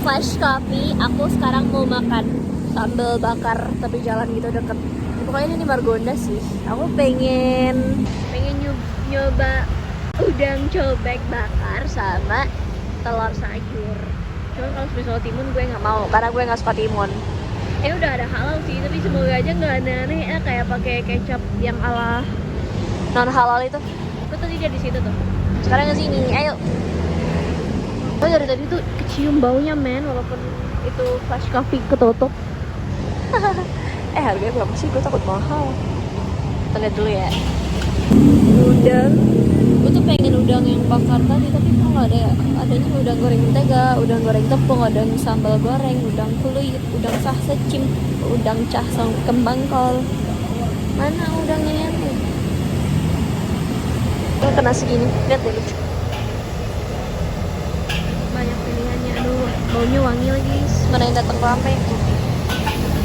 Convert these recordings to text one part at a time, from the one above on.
Flash coffee. Aku sekarang mau makan sambal bakar tapi jalan gitu deket. Pokoknya ini Margonda sih. Aku pengen nyoba udang cobek bakar sama telur sayur. Cuma kalau misalnya timun gue nggak mau karena gue nggak suka timun. Ini udah ada halal sih, tapi semoga aja nggak aneh-aneh ya, kayak pakai kecap yang ala non halal itu. Aku tadi dia di situ tuh. Sekarang ke sini, ayo. Oh, dari tadi tuh kecium baunya men, walaupun itu flash coffee ketutup. Harganya berapa sih? Gue takut mahal. Kita lihat dulu ya. Udang. Gue tuh pengen udang yang bakar tadi, tapi kok nggak ada ya. Adanya udang goreng mentega, udang goreng tepung, udang sambal goreng, udang kulit, udang sah secim, udang cah kembang kol. Mana udangnya yang ini? Gue kena segini, lihat deh lucu. Banyak pilihannya, aduh baunya wangi lagi. Mana yang datang rame?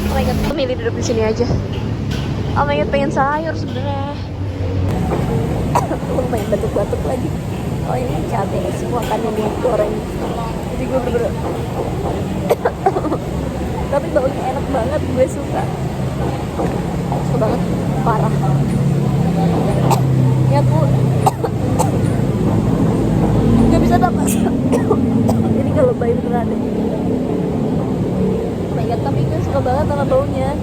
Oh my god, aku milih duduk di sini aja. Oh my god, pengen sayur sebenarnya. Aku pengen batuk-batuk lagi. Oh ini cabai semua kan yang digoreng. Jadi gue bener-bener. Tapi baunya enak banget, gue suka. Suka banget, parah. Ya aku nggak bisa napas. Ini kalau bayi beneran deh. Oh my god, tapi gue suka banget sama baunya.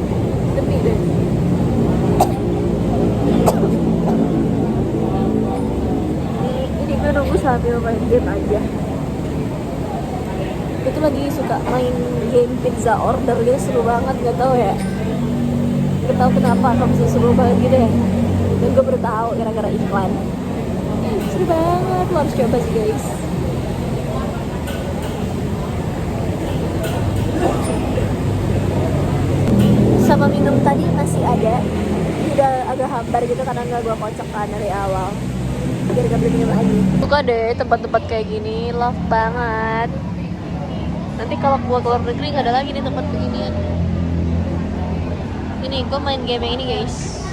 Demi deh. Ini gue nunggu sambil main game aja. Gue tuh lagi suka main game pizza order gitu, seru banget, gak tau ya. Gak tau kenapa kok bisa seru banget gitu ya. Dan gue baru tahu gara-gara iklan. Seru banget, lo harus coba sih guys. Sama minum tadi masih ada. Udah agak hambar gitu karena nggak gue kocok kan dari awal. Biar gak beli minum lagi. Suka deh tempat-tempat kayak gini, love banget. Nanti kalau gue keluar negeri nggak ada lagi nih tempat beginian. Ini gue main game yang ini guys.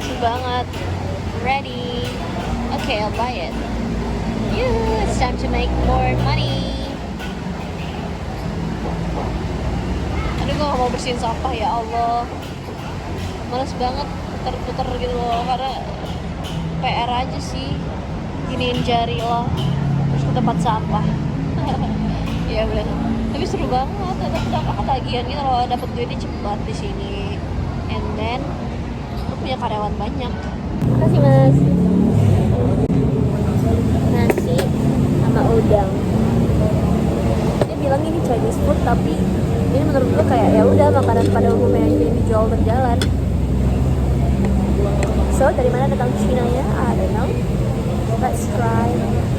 Seru banget. Ready? Okay, I'll buy it. It's time to make more money. Aduh, gue gak mau bersihin sampah ya Allah. Males banget puter-puter gitu loh, karena PR aja sih. Giniin jari lo terus ke tempat sampah. Ya udah. Tapi seru banget. Tapi dapat ketagihan gitu loh, dapat duitnya cepat di sini. And then lo punya karyawan banyak. Makasih mas. Nasi sama udang. Dia bilang ini Chinese food, tapi ini menurut gue kayak ya udah makanan pada umumnya aja yang dijual berjalan. So dari mana datang Cina ya? I don't know. Let's try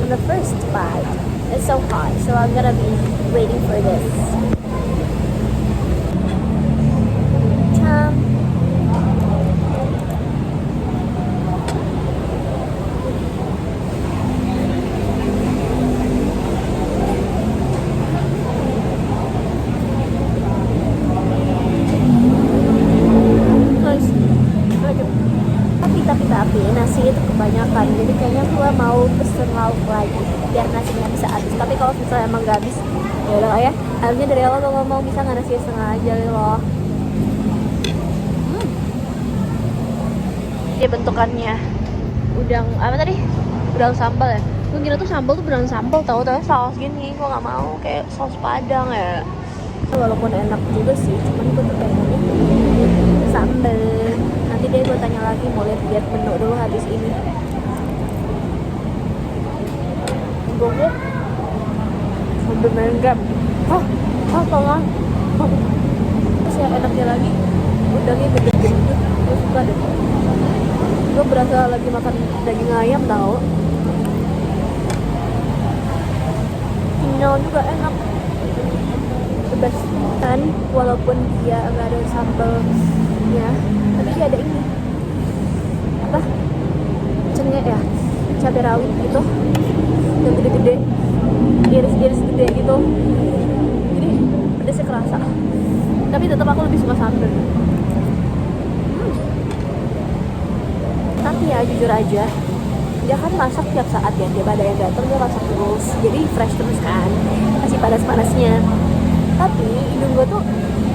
the first bite. It's so hot, so I'm gonna be waiting for this. Tapi nasi itu kebanyakan, jadi kayaknya gue mau pesen lauk lagi biar nasinya bisa habis. Tapi kalau misalnya emang gak habis, ya udah lah ya. Akhirnya dari awal gue ngomong bisa nggak nasi setengah aja loh. Dia bentukannya udang apa tadi? Udang sambal ya. Gue kira tuh sambal tuh beneran sambal, tahu saus gini. Gue nggak mau kayak saus padang ya. Walaupun enak juga sih, cuman gue tuh pengennya sambal. Nanti deh gue tanya lagi, mau lihat menu dulu habis ini. Gue sambil main game. Tolong. Terus yang enaknya lagi, udangnya gede-gede. Gue suka deh. Gue berasa lagi makan daging ayam tau. Kenyal juga enak. The best kan, walaupun dia nggak ada sambalnya, tapi dia ada ini apa? Cengek ya, cabai rawit gitu, yang gede-gede, iris-iris gede gitu. Jadi pedasnya kerasa. Tapi tetap aku lebih suka sambal. Tapi ya jujur aja, dia kan masak tiap saat ya, dia ada yang datang dia masak terus, jadi fresh terus kan, masih panas-panasnya. Tapi hidung gue tuh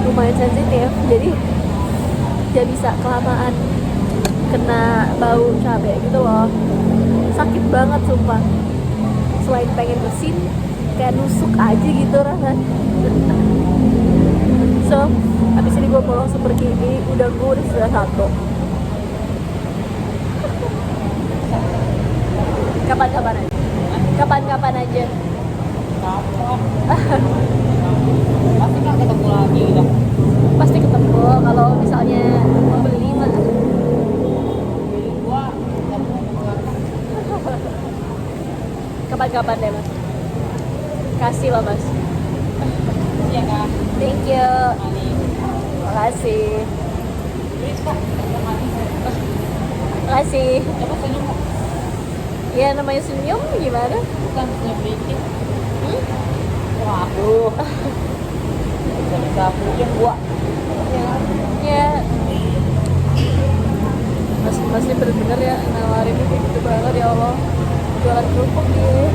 lumayan sensitif, jadi dia bisa kelamaan kena bau cabai gitu loh, sakit banget sumpah. Selain pengen bersin, kayak nusuk aja gitu rasanya. So habis ini gue mau langsung pergi, udah gue udah sudah satu. Kapan-kapan aja. Pasti kan ketemu lagi udah. Pasti ketemu kalau misalnya mau beli mah. Beli gua ketemu Kapan-kapan deh mas. Kasih loh mas. ya kan. Thank you. Manis. Makasih. Terus kok manis. Makasih. Coba senyum. Ya namanya senyum gimana? Bukan senyum dikit. Waduh. Bisa punya gua. Ya. Mas ini bener-bener ya nawarin kayak gitu banget ya Allah. Jualan kerupuk dia.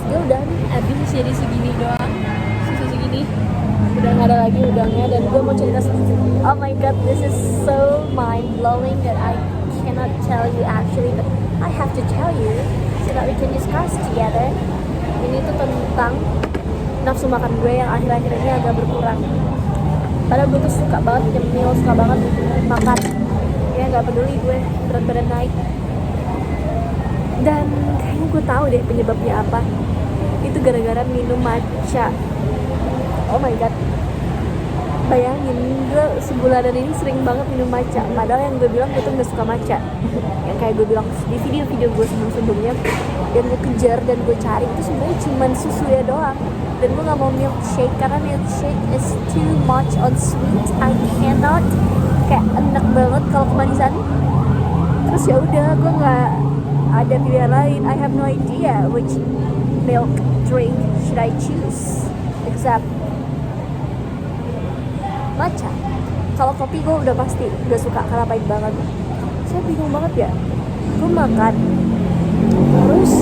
Ya udah nih, habis jadi segini doang. Sisa segini. Udah nggak ada lagi udangnya dan gue mau cerita sedikit. Oh my god, this is so mind blowing that I cannot tell you actually, but I have to tell you so that we can discuss together. Ini tuh tentang nafsu makan gue yang akhir-akhir ini agak berkurang. Padahal gue tuh suka banget nyemil, suka banget makan. Ya nggak peduli gue berat badan naik. Dan kayaknya gue tahu deh penyebabnya apa. Itu gara-gara minum matcha. Oh my god. Bayangin, gue sebulanan ini sering banget minum matcha. Padahal yang gue bilang gue tuh gak suka matcha. Yang kayak gue bilang di video-video gue sebelum-sebelumnya, yang gue kejar dan gue cari itu sebenarnya cuma susu ya doang. Dan gue gak mau milkshake karena milkshake is too much on sweet. I cannot. Kayak enak banget kalau kemanisan. Terus ya udah, gue gak ada pilihan lain. I have no idea which milk drink should I choose except matcha. Kalau kopi gue udah pasti gak suka karena pahit banget. Saya bingung banget ya. Gue makan terus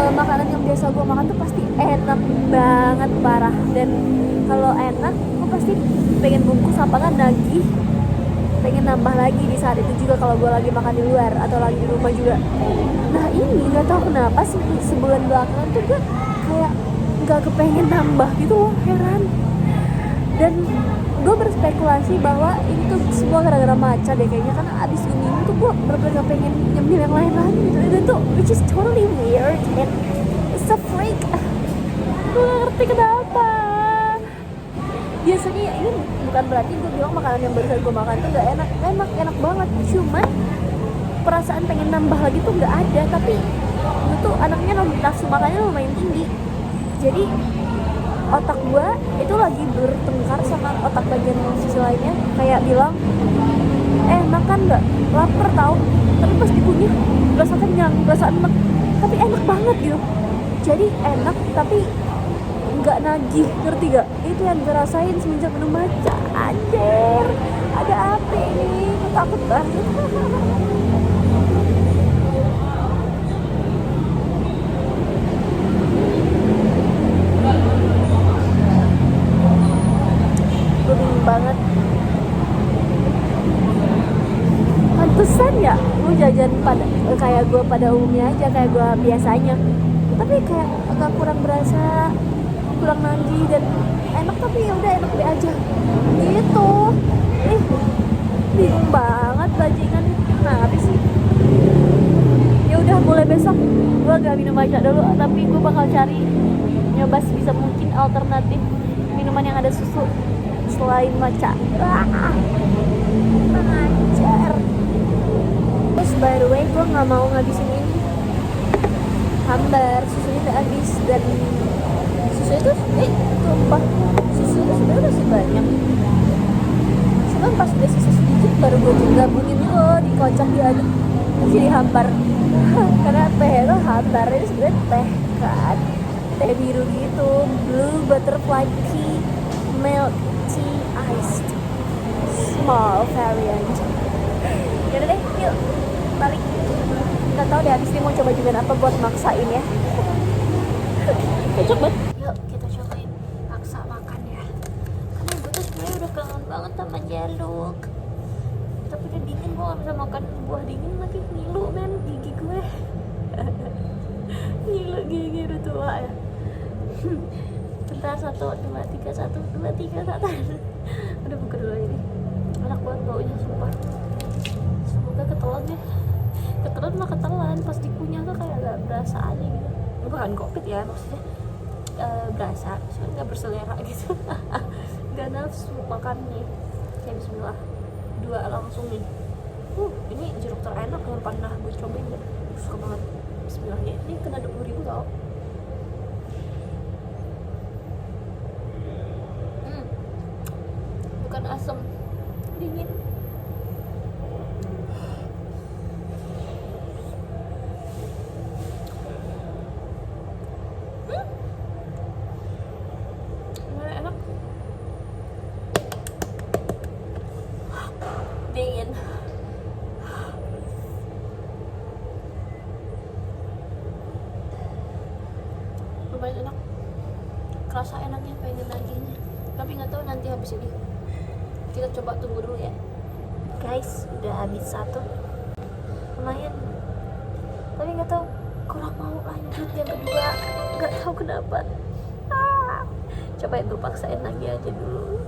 makanan yang biasa gue makan tuh pasti enak banget parah. Dan kalau enak gue pasti pengen bungkus apa kan nagih, pengen nambah lagi di saat itu juga kalau gue lagi makan di luar atau lagi di rumah juga. Nah ini nggak tahu kenapa sih sebulan belakangan tuh gue kayak nggak kepengen nambah gitu loh, heran. Dan gue berspekulasi bahwa ini tuh semua gara-gara matcha deh kayaknya, karena abis ini tuh gue bener-bener gak pengen nyemil yang lain lagi gitu. Dan tuh which is totally weird and it's a freak. Gue gak ngerti kenapa. Biasanya ini bukan berarti gue bilang makanan yang barusan gue makan tuh gak enak. Enak banget, cuma perasaan pengen nambah lagi tuh gak ada. Tapi gue tuh anaknya nafsu makannya lumayan tinggi. Jadi otak gue itu lagi bertengkar sama otak bagian sisi lainnya, kayak bilang makan nggak, lapar tau, tapi pas dikunyah berasa kenyang, berasa enak, tapi enak banget gitu. Jadi enak tapi nggak nagih, ngerti gak? Itu yang gue rasain semenjak minum matcha. Anjir, ada apa ini? Gue takut banget. Banget. Pantesan ya lu jajan pada kayak gue pada umumnya aja, kayak gue biasanya, tapi kayak agak kurang berasa, kurang nagih dan enak, tapi ya udah enak deh aja gitu. Bingung banget bajingan. Nah habis sih ya udah, mulai besok gue gak minum matcha dulu, tapi gue bakal cari nyoba sebisa mungkin alternatif minuman yang ada susu selain matcha. Anjir. Terus by the way, gue gak mau ngabisin ini hambar, susunya udah habis. Dan susu itu tumpah, susu itu sebenarnya masih banyak, cuman pas udah sisa sedikit baru gue gabungin dulu, dikocok diaduk jadi hambar. Karena teh itu hambar itu sebenarnya teh kan, teh biru gitu, blue butterfly tea milk tea iced small variant. Yaudah deh, yuk balik. nggak tahu deh habis ini mau coba juga apa buat maksain ya. Coba. Yuk kita cobain paksa makan ya. Karena gue tuh sebenarnya udah kangen banget sama jaluk. Tapi udah dingin, gue gak bisa makan buah dingin lagi. Ngilu men gigi gue. Ngilu gigi udah tua ya. Bentar 1, 2, 3, 1, 2, 3, 1. Udah buka dulu ini. Enak banget baunya sumpah. Semoga ketelan ya. Ketelan mah ketelan, pas dikunyah tuh kayak gak berasa aja gitu. Bukan covid ya maksudnya, berasa, cuma gak berselera gitu. Gak nafsu makannya. Kayak bismillah, 2 langsung nih. Ini jeruk terenak yang pernah gue cobain deh. Suka banget. Bismillahnya, ini kena 20.000 tau. Bukan asam, dingin. Enak. Dingin. Lumayan enak. Kerasa enaknya, pengen laginya. Tapi nggak tahu nanti habis ini. Kita coba tunggu dulu ya. Guys, udah habis 1. Lumayan. Tapi nggak tahu, kurang mau lanjut yang kedua. Nggak tahu kenapa. Coba gue paksain lagi aja dulu.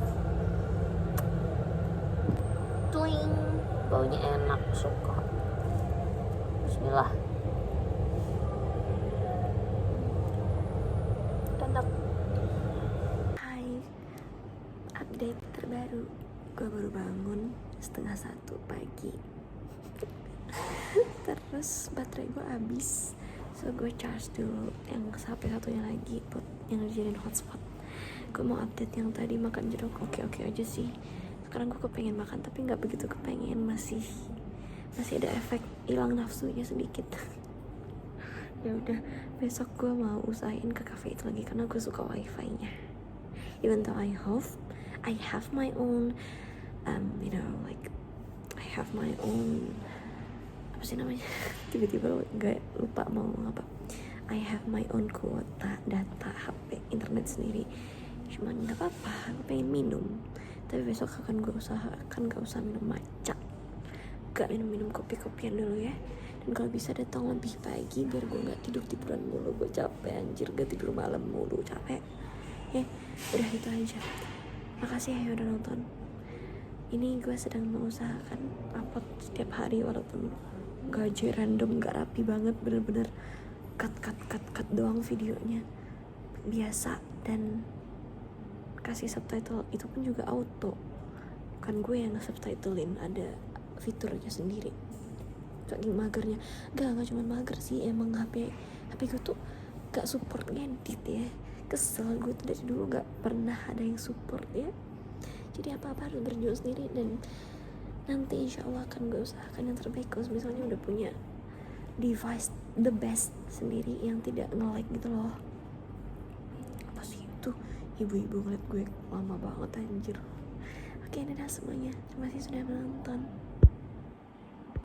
Tuing, baunya enak, suka. Bismillah. Enak. Hai, update terbaru. Gue baru bangun 12:30 pagi. Terus baterai gue habis, so gue charge dulu yang HP satunya lagi buat yang dijadiin hotspot. Gue mau update yang tadi makan jeruk, oke aja sih. Sekarang gue kepengen makan tapi nggak begitu kepengen, masih ada efek hilang nafsunya sedikit. Ya udah, besok gue mau usahain ke cafe itu lagi karena gue suka wifi-nya. Even though I have my own like I have my own, apa sih namanya? Tiba-tiba gak lupa mau ngomong apa. I have my own kuota data HP internet sendiri. Cuman gak apa-apa, aku pengen minum. Tapi besok akan gue usahakan gak usah minum matcha, gak minum kopi-kopian dulu ya. Dan kalau bisa datang lebih pagi biar gue gak tiduran mulu. Gue capek anjir, gak tidur malam mulu, capek. Ya udah itu aja. Makasih ya udah nonton. Ini gue sedang mengusahakan upload setiap hari walaupun gaji random, gak rapi banget, bener-bener cut doang videonya biasa, dan kasih subtitle itu pun juga auto, bukan gue yang nge-subtitlein, ada fiturnya sendiri. Saking magernya, gak cuma mager sih, emang HP gue tuh gak support ngedit ya. Kesel gue tuh dari dulu gak pernah ada yang support ya. Jadi apa-apa harus berjuang sendiri, dan nanti insya Allah akan gue usahakan yang terbaik. Kalau misalnya udah punya device the best sendiri yang tidak nge-lag gitu loh. Apa sih itu? Ibu-ibu ngeliat gue lama banget anjir. Oke, dadah semuanya. Terima kasih sudah menonton.